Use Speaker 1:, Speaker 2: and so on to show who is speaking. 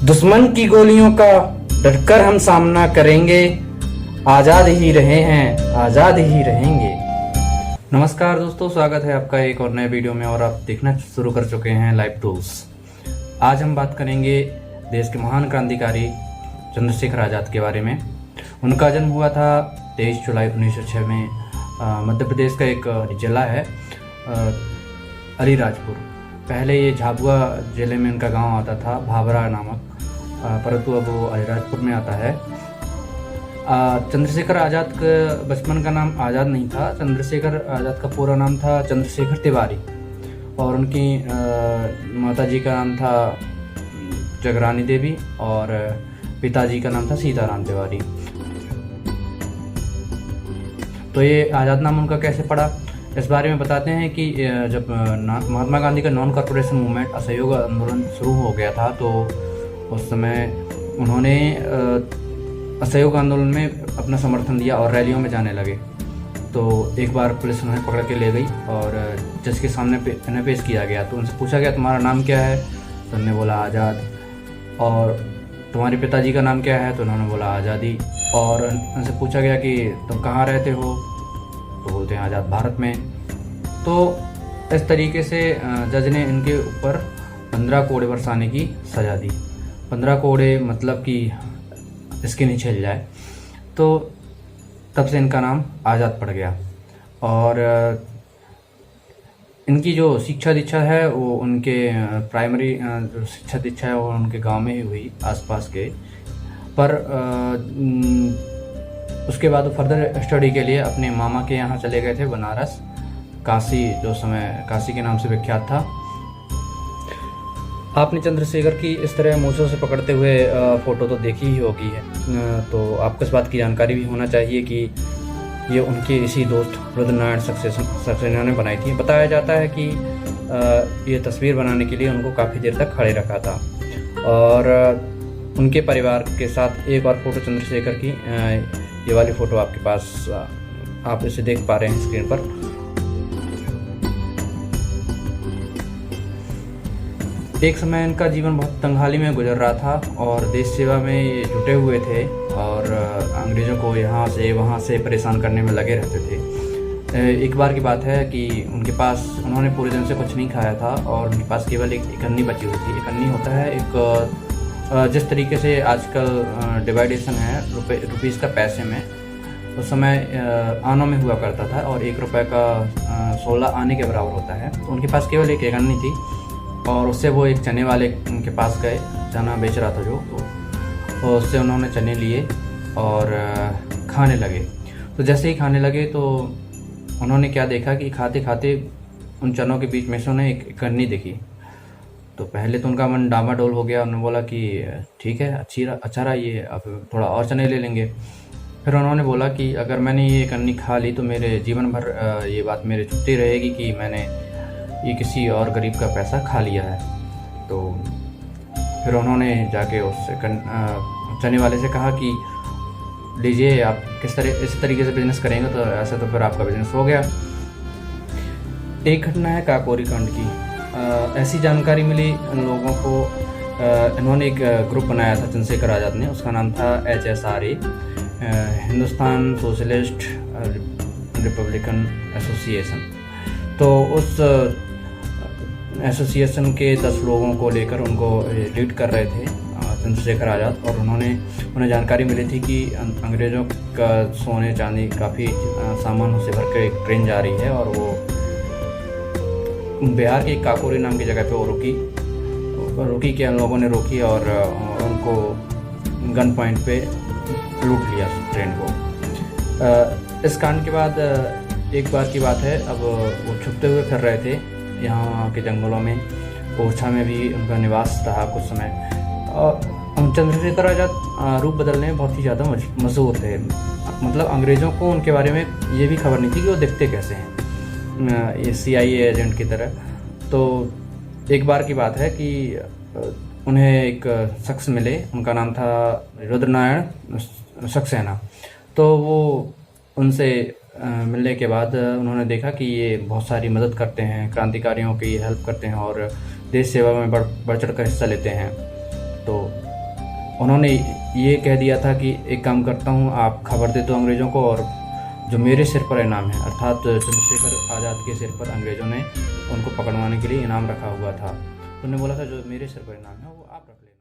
Speaker 1: दुश्मन की गोलियों का डटकर हम सामना करेंगे। आजाद ही रहे हैं, आजाद ही रहेंगे। नमस्कार दोस्तों, स्वागत है आपका एक और नए वीडियो में और आप देखना शुरू कर चुके हैं लाइव टूल्स। आज हम बात करेंगे देश के महान क्रांतिकारी चंद्रशेखर आज़ाद के बारे में। उनका जन्म हुआ था 23 जुलाई 1906 में मध्य प्रदेश का एक जिला है अलीराजपुर। पहले ये झाबुआ जिले में उनका गांव आता था, भाभरा नामक, परंतु अब वो अलीराजपुर में आता है। चंद्रशेखर आज़ाद का बचपन का नाम आज़ाद नहीं था। चंद्रशेखर आज़ाद का पूरा नाम था चंद्रशेखर तिवारी और उनकी माताजी का नाम था जगरानी देवी और पिताजी का नाम था सीताराम तिवारी। तो ये आज़ाद नाम उनका कैसे पड़ा, इस बारे में बताते हैं कि जब महात्मा गांधी का नॉन कॉर्पोरेशन मूवमेंट असहयोग आंदोलन शुरू हो गया था, तो उस समय उन्होंने असहयोग आंदोलन में अपना समर्थन दिया और रैलियों में जाने लगे। तो एक बार पुलिस उन्हें पकड़ के ले गई और जज के सामने उन्हें पेश किया गया। तो उनसे पूछा गया, तुम्हारा नाम क्या है? तो उन्होंने बोला आज़ाद। और तुम्हारे पिताजी का नाम क्या है? तो उन्होंने बोला आज़ादी। और उनसे पूछा गया कि तुम कहाँ रहते हो? तो बोलते हैं आज़ाद भारत में। तो इस तरीके से जज ने इनके ऊपर 15 कोड़े बरसाने की सज़ा दी। 15 कोड़े मतलब कि इसके नहीं छिल जाए। तो तब से इनका नाम आज़ाद पड़ गया। और इनकी जो शिक्षा दीक्षा है वो उनके प्राइमरी जो शिक्षा दीक्षा है वो उनके गांव में ही हुई, आसपास के। पर उसके बाद वो फर्दर स्टडी के लिए अपने मामा के यहाँ चले गए थे, बनारस, काशी, जो समय काशी के नाम से विख्यात था। आपने चंद्रशेखर की इस तरह मूंछों से पकड़ते हुए फ़ोटो तो देखी ही होगी है, तो आपको इस बात की जानकारी भी होना चाहिए कि ये उनके इसी दोस्त रुद्रनारायण सक्सेना ने बनाई थी। बताया जाता है कि ये तस्वीर बनाने के लिए उनको काफ़ी देर तक खड़े रखा था। और उनके परिवार के साथ एक और फ़ोटो चंद्रशेखर की, ये वाली फ़ोटो आपके पास, आप इसे देख पा रहे हैं स्क्रीन पर। एक समय इनका जीवन बहुत तंगहाली में गुजर रहा था और देश सेवा में ये जुटे हुए थे और अंग्रेज़ों को यहाँ से वहाँ से परेशान करने में लगे रहते थे। एक बार की बात है कि उनके पास, उन्होंने पूरे दिन से कुछ नहीं खाया था और उनके पास केवल एक इकन्नी बची हुई थी। इकन्नी होता है एक, जिस तरीके से आजकल डिवाइडेशन है रुपीज़ का पैसे में, उस समय आनों में हुआ करता था और 1 रुपये का 16 आने के बराबर होता है। तो उनके पास केवल एक इकन्नी थी और उससे वो एक चने वाले के पास गए, चना बेच रहा था जो, तो उससे उन्होंने चने लिए और खाने लगे। तो जैसे ही खाने लगे तो उन्होंने क्या देखा कि खाते खाते उन चनों के बीच में से उन्हें एक इकन्नी दिखी। तो पहले तो उनका मन डामाडोल हो गया। उन्होंने बोला कि ठीक है, अच्छा रहा ये, अब थोड़ा और चने ले लेंगे। फिर उन्होंने बोला कि अगर मैंने ये इकन्नी खा ली तो मेरे जीवन भर ये बात मेरे चुभती रहेगी कि मैंने ये किसी और गरीब का पैसा खा लिया है। तो फिर उन्होंने जाके उस चने वाले से कहा कि लीजिए, आप इस तरीके से बिजनेस करेंगे तो ऐसा तो फिर आपका बिजनेस हो गया। एक घटना है काकोरी कांड की। ऐसी जानकारी मिली इन लोगों को, इन्होंने एक ग्रुप बनाया था चंद्रशेखर आज़ाद ने, उसका नाम था HSRA, Hindustan socialist Republican association. तो उस एसोसिएशन के 10 लोगों को लेकर उनको लीड कर रहे थे चंद्रशेखर आज़ाद। और उन्हें जानकारी मिली थी कि अंग्रेज़ों का सोने चांदी काफ़ी सामानों से भर कर एक ट्रेन जा रही है और वो बिहार के काकोरी नाम की जगह पे वो रुकी कि उन लोगों ने रोकी और उनको गन पॉइंट पे लूट लिया ट्रेन को। इस कांड के बाद एक बार की बात है, अब वो छुपते हुए फिर रहे थे यहाँ के जंगलों में। ओरछा में भी उनका निवास रहा कुछ समय। और चंद्रशेखर आज़ाद रूप बदलने में बहुत ही ज़्यादा मशहूर थे। मतलब अंग्रेज़ों को उनके बारे में ये भी खबर नहीं थी कि वो दिखते कैसे हैं, ये CIA एजेंट की तरह। तो एक बार की बात है कि उन्हें एक शख्स मिले, उनका नाम था रुद्रनारायण सक्सेना। तो वो उनसे मिलने के बाद उन्होंने देखा कि ये बहुत सारी मदद करते हैं, क्रांतिकारियों की हेल्प करते हैं और देश सेवा में बढ़ चढ़ कर हिस्सा लेते हैं। तो उन्होंने ये कह दिया था कि एक काम करता हूँ, आप खबर दे दो अंग्रेज़ों को, और जो मेरे सिर पर इनाम है, अर्थात चंद्रशेखर आज़ाद के सिर पर अंग्रेज़ों ने उनको पकड़वाने के लिए इनाम रखा हुआ था। तो उन्होंने बोला था जो मेरे सिर पर इनाम है वो आप रख लेना।